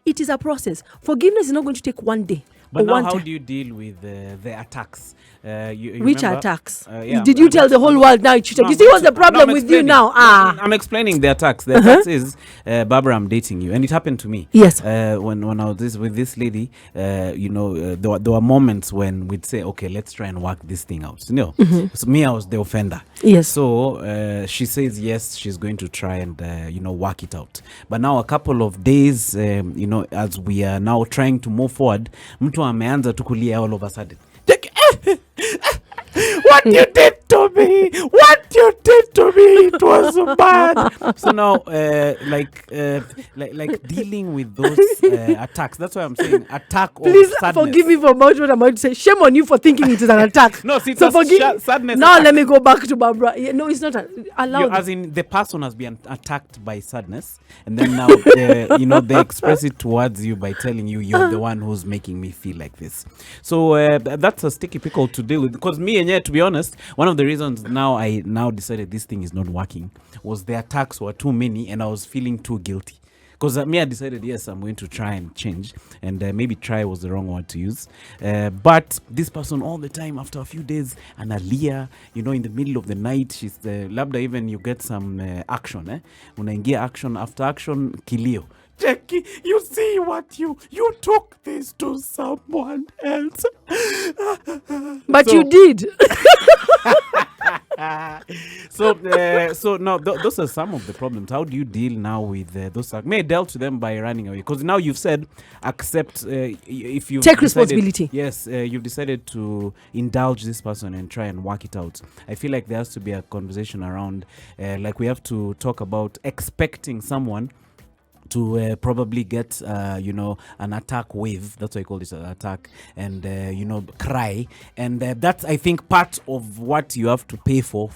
It is a process. Forgiveness is not going to take one day. But now, how do you deal with the attacks? You Which remember? attacks? Yeah, Did you tell the whole world now? You cheated? You see what's the problem with you now? I'm explaining the attacks. The attacks is, Barbara, I'm dating you. And it happened to me. Yes. When I was with this lady, there were moments when we'd say, okay, let's try and work this thing out. So me, I was the offender. Yes. So she says, yes, she's going to try and, work it out. But now a couple of days, as we are now trying to move forward, mtu ameanza tu kulia all of a sudden. What you did to me? What you did to me? It was so bad. So now, like dealing with those attacks. That's why I'm saying attack of Please sadness. forgive me for what I'm about to say. Shame on you for thinking it is an attack. No, see, so forgive. Sadness. Now attack. let me go back to Barbara. No, it's not allowed. As in, the person has been attacked by sadness, and then now they express it towards you by telling you you're the one who's making me feel like this. So that's a sticky pickle to deal with. Because me and yeah, to be honest, one of the reasons I now decided this thing is not working was the attacks were too many, and I was feeling too guilty. Because I decided, yes, I'm going to try and change. And maybe try was the wrong word to use. But this person all the time, after a few days, and Alia, in the middle of the night, she's labda even you get some action. Unaingia action after action, kilio. Jackie, you see what you took this to someone else. But you did. So now those are some of the problems. How do you deal now with those? May I dealt with them by running away? Because now you've said accept if you take responsibility. Yes, you've decided to indulge this person and try and work it out. I feel like there has to be a conversation around, like we have to talk about expecting someone to probably get an attack wave. That's why I call this an attack, and cry, and that's, I think, part of what you have to pay for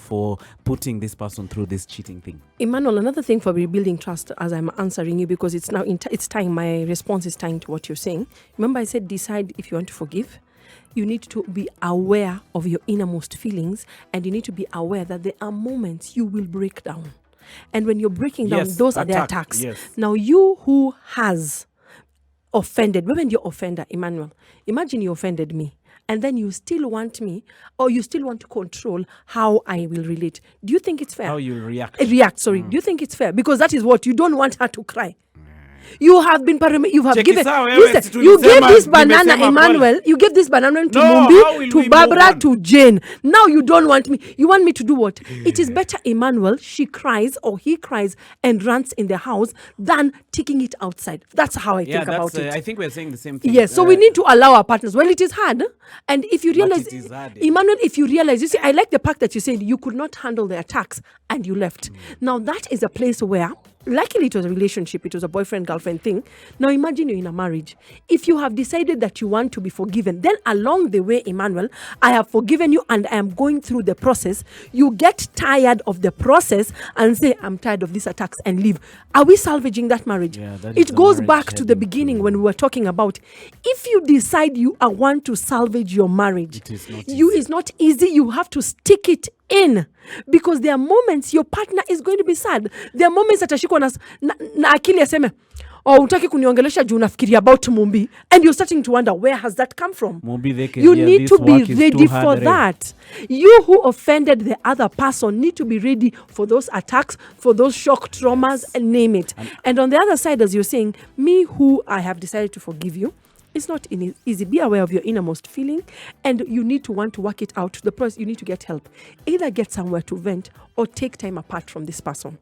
putting this person through this cheating thing. Emmanuel, another thing for rebuilding trust, as I'm answering you, because it's now it's tying, my response is tying to what you're saying. Remember I said decide if you want to forgive. You need to be aware of your innermost feelings, and you need to be aware that there are moments you will break down. And when you're breaking down, those are the attacks. Yes. Now, you who has offended, when you're offender, Emmanuel, imagine you offended me, and then you still want me, or you still want to control how I will relate. Do you think it's fair? How you react. Do you think it's fair? Because that is what you don't want her to cry. You have been you have given. Listen, you gave this banana, Emmanuel. You gave this banana to Mumbi, to Barbara, to Jane. Now you don't want me. You want me to do what? It is better, Emmanuel, she cries or he cries and runs in the house than taking it outside. That's how I think about it. I think we're saying the same thing. Yes, so we need to allow our partners. Well, it is hard. And if you realize, Emmanuel, if you realize, you see, I like the fact that you said you could not handle the attacks and you left. Now that is a place where, luckily it was a relationship, it was a boyfriend-girlfriend thing. Now imagine you're in a marriage. If you have decided that you want to be forgiven, then along the way, Emmanuel, I have forgiven you and I am going through the process. You get tired of the process and say, I'm tired of these attacks, and leave. Are we salvaging that marriage? Yeah, it goes back to the beginning when we were talking about, if you decide you want to salvage your marriage, it's not easy. You have to stick it in, because there are moments your partner is going to be sad. There are moments that atashikwa na akili aseme, utaki kuniongelesha juu nafikiria about Mumbi, and you're starting to wonder, where has that come from? You need to be ready for that. You who offended the other person need to be ready for those attacks, for those shock traumas, and name it. And on the other side, as you're saying, me who I have decided to forgive you, it's not easy. Be aware of your innermost feeling, and you need to want to work it out. The process, you need to get help. Either get somewhere to vent or take time apart from this person.